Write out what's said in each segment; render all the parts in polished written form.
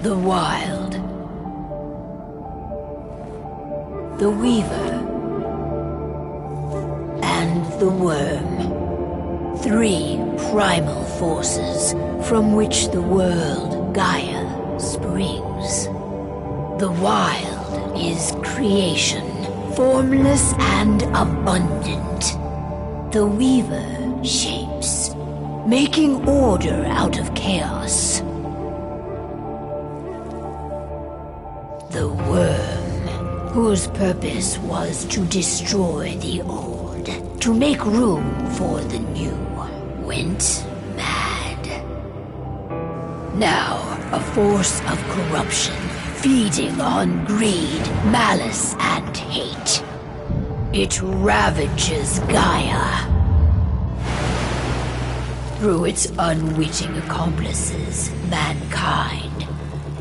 The Wild. The Weaver. And the Worm. 3 primal forces from which the world, Gaia, springs. The Wild is creation, formless and abundant. The Weaver shapes, making order out of chaos. The Worm, whose purpose was to destroy the old, to make room for the new, went mad. Now, a force of corruption, feeding on greed, malice, and hate. It ravages Gaia. Through its unwitting accomplices, mankind,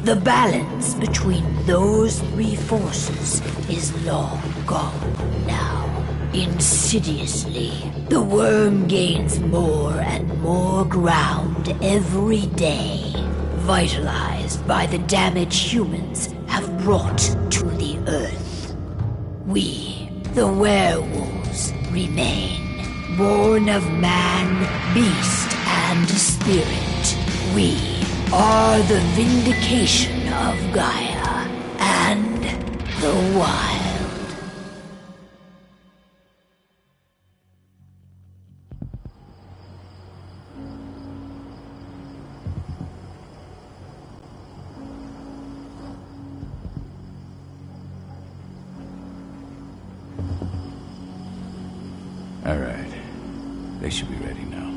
the balance between those 3 forces is long gone now. Insidiously, the Worm gains more and more ground every day, vitalized by the damage humans have brought to the Earth. We, the werewolves, remain, born of man, beast, and spirit. We are the vindication of Gaia and the Wild. All right. They should be ready now.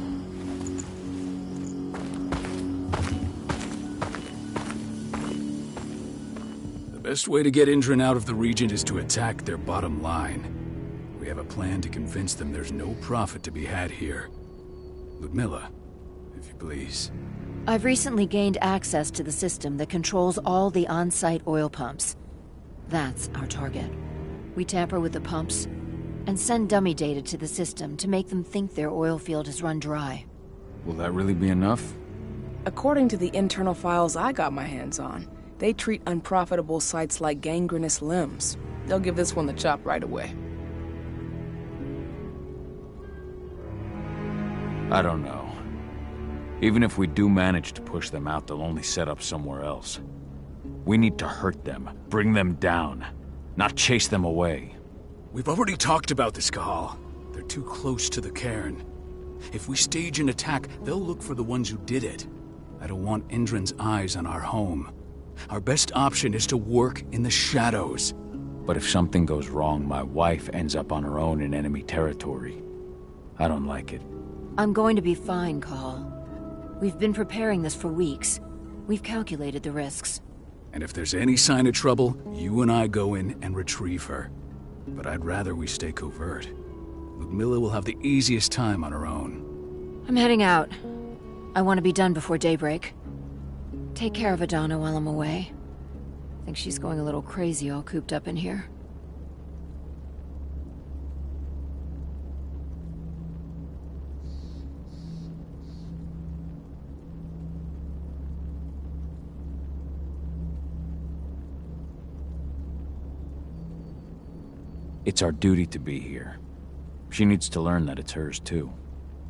The best way to get Indran out of the region is to attack their bottom line. We have a plan to convince them there's no profit to be had here. Ludmilla, if you please. I've recently gained access to the system that controls all the on-site oil pumps. That's our target. We tamper with the pumps and send dummy data to the system to make them think their oil field has run dry. Will that really be enough? According to the internal files I got my hands on, they treat unprofitable sites like gangrenous limbs. They'll give this one the chop right away. I don't know. Even if we do manage to push them out, they'll only set up somewhere else. We need to hurt them, bring them down, not chase them away. We've already talked about this, Cahal. They're too close to the cairn. If we stage an attack, they'll look for the ones who did it. I don't want Indran's eyes on our home. Our best option is to work in the shadows. But if something goes wrong, my wife ends up on her own in enemy territory. I don't like it. I'm going to be fine, Cahal. We've been preparing this for weeks. We've calculated the risks. And if there's any sign of trouble, you and I go in and retrieve her. But I'd rather we stay covert. Ludmilla will have the easiest time on her own. I'm heading out. I want to be done before daybreak. Take care of Adana while I'm away. I think she's going a little crazy all cooped up in here. It's our duty to be here. She needs to learn that it's hers too.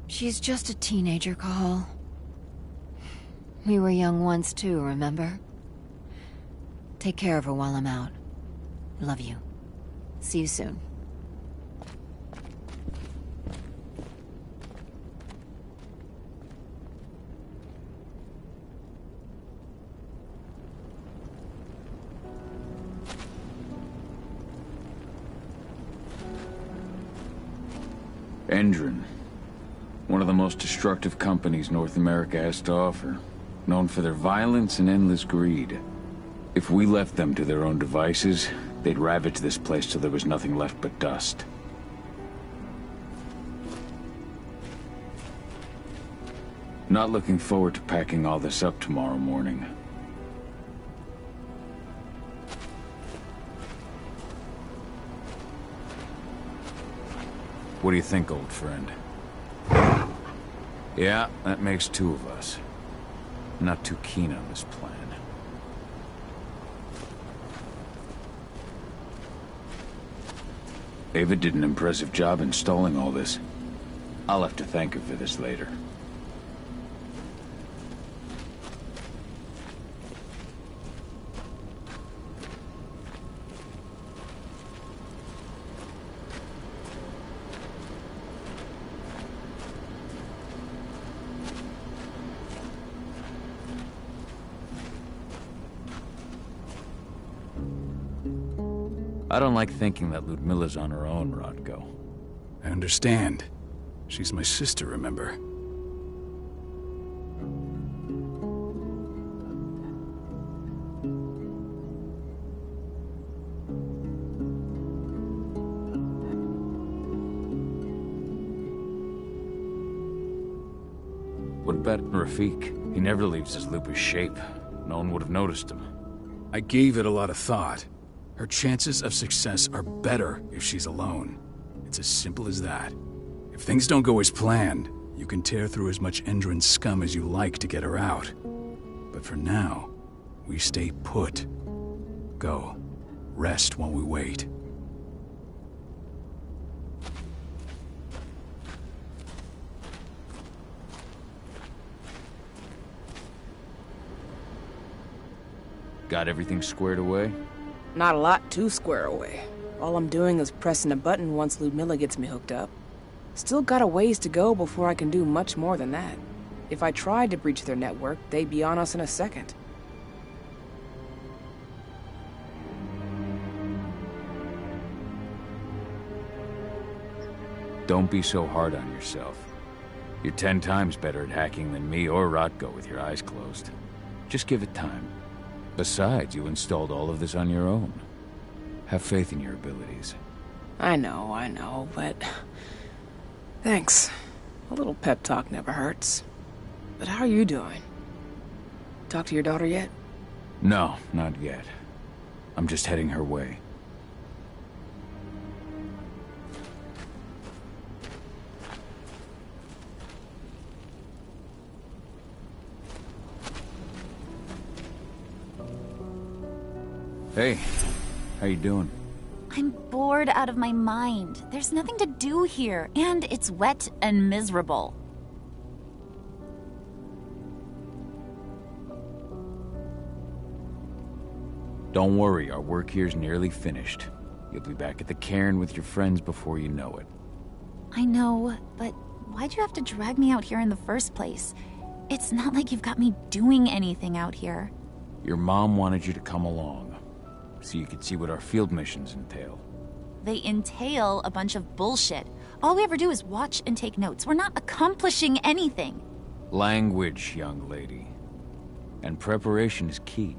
She's just a teenager, Cahal. We were young once too, remember? Take care of her while I'm out. Love you. See you soon. Indran. One of the most destructive companies North America has to offer. Known for their violence and endless greed. If we left them to their own devices, they'd ravage this place till there was nothing left but dust. Not looking forward to packing all this up tomorrow morning. What do you think, old friend? Yeah, that makes 2 of us. Not too keen on this plan. Ava did an impressive job installing all this. I'll have to thank her for this later. I don't like thinking that Ludmilla's on her own, Rodko. I understand. She's my sister, remember? What about Rafik? He never leaves his lupus shape. No one would have noticed him. I gave it a lot of thought. Her chances of success are better if she's alone. It's as simple as that. If things don't go as planned, you can tear through as much Endron scum as you like to get her out. But for now, we stay put. Go. Rest while we wait. Got everything squared away? Not a lot to square away. All I'm doing is pressing a button once Ludmilla gets me hooked up. Still got a ways to go before I can do much more than that. If I tried to breach their network, they'd be on us in a second. Don't be so hard on yourself. You're 10 times better at hacking than me or Rodko with your eyes closed. Just give it time. Besides, you installed all of this on your own. Have faith in your abilities. I know, but... Thanks. A little pep talk never hurts. But how are you doing? Talk to your daughter yet? No, not yet. I'm just heading her way. Hey, how you doing? I'm bored out of my mind. There's nothing to do here, and it's wet and miserable. Don't worry, our work here's nearly finished. You'll be back at the cairn with your friends before you know it. I know, but why'd you have to drag me out here in the first place? It's not like you've got me doing anything out here. Your mom wanted you to come along, so you could see what our field missions entail. They entail a bunch of bullshit. All we ever do is watch and take notes. We're not accomplishing anything. Language, young lady. And preparation is key.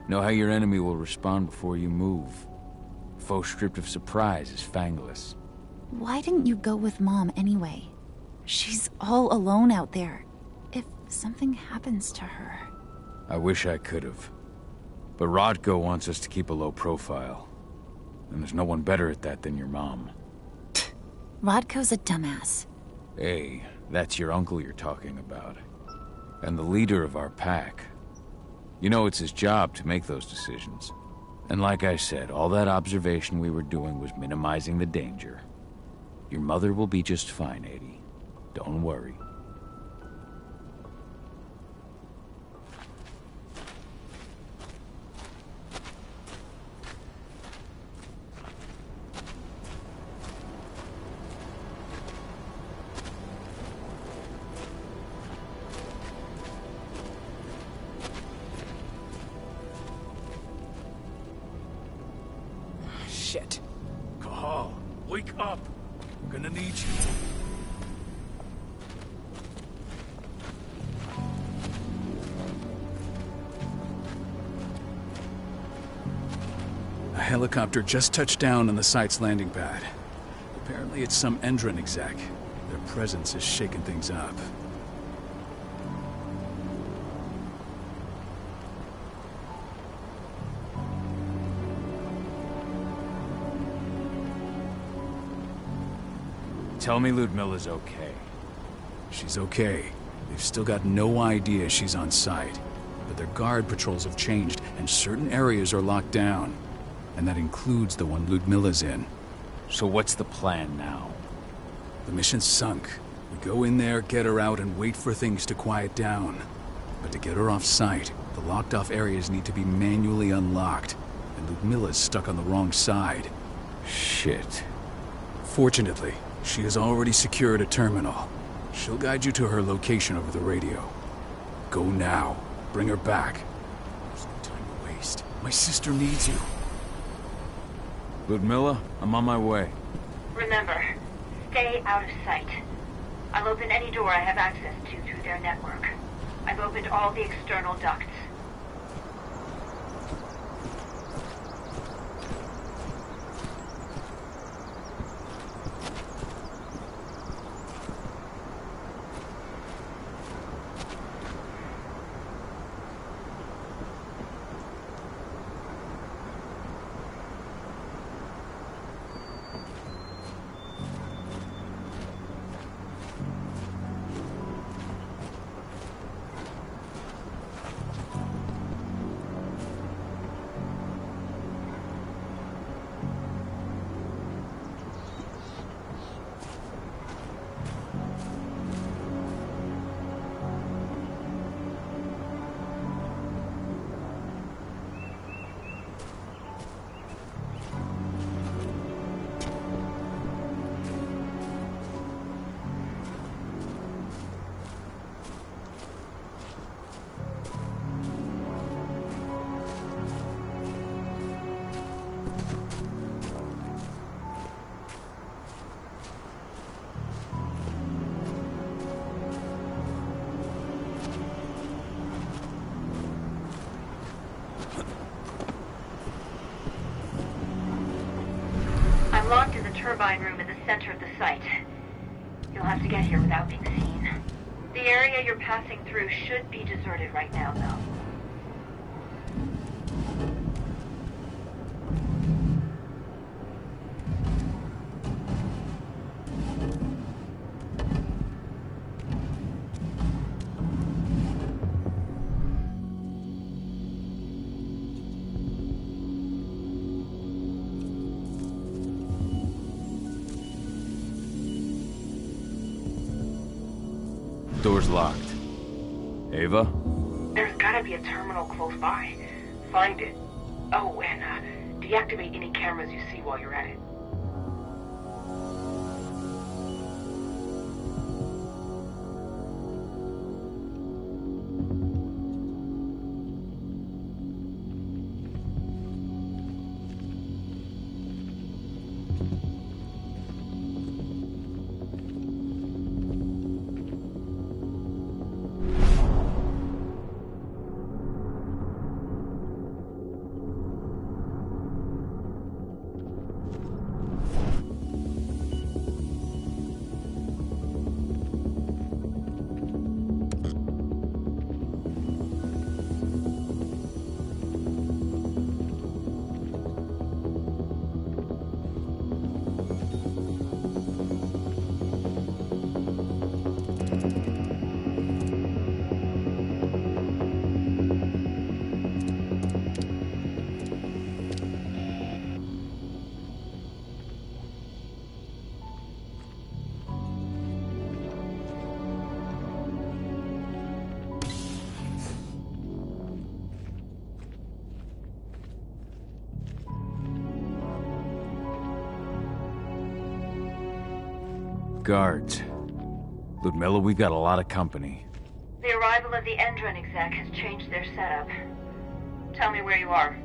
Know how your enemy will respond before you move. Faux script of surprise is fangless. Why didn't you go with Mom anyway? She's all alone out there. If something happens to her... I wish I could have. But Rodko wants us to keep a low profile. And there's no one better at that than your mom. Rodko's a dumbass. Hey, that's your uncle you're talking about. And the leader of our pack. You know it's his job to make those decisions. And like I said, all that observation we were doing was minimizing the danger. Your mother will be just fine, Adie. Don't worry. Shit. Cahal, wake up! I'm gonna need you. A helicopter just touched down on the site's landing pad. Apparently it's some Endron exec. Their presence is shaking things up. Tell me Ludmilla's okay. She's okay. They've still got no idea she's on site. But their guard patrols have changed, and certain areas are locked down. And that includes the one Ludmilla's in. So what's the plan now? The mission's sunk. We go in there, get her out, and wait for things to quiet down. But to get her off-site, the locked-off areas need to be manually unlocked, and Ludmilla's stuck on the wrong side. Shit. Fortunately, she has already secured a terminal. She'll guide you to her location over the radio. Go now. Bring her back. There's no time to waste. My sister needs you. Ludmilla, I'm on my way. Remember, stay out of sight. I'll open any door I have access to through their network. I've opened all the external ducts. I'm locked in the turbine room at the center of the site. You'll have to get here without being seen. The area you're passing through should be deserted right now, though. Door's locked. Ava? There's gotta be a terminal close by. Find it. Oh, and deactivate any cameras you see while you're at it. Guards. Ludmilla, we've got a lot of company. The arrival of the Endron exec has changed their setup. Tell me where you are.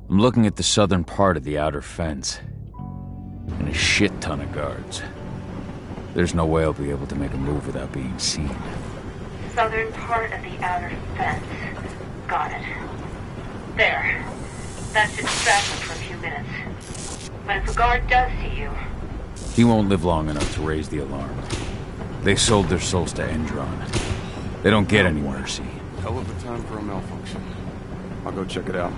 I'm looking at the southern part of the outer fence. And a shit ton of guards. There's no way I'll be able to make a move without being seen. Southern part of the outer fence. Got it. There. That should distract them for a few minutes. But if a guard does see you... He won't live long enough to raise the alarm. They sold their souls to Endron. They don't get any mercy. Hell of a time for a malfunction. I'll go check it out.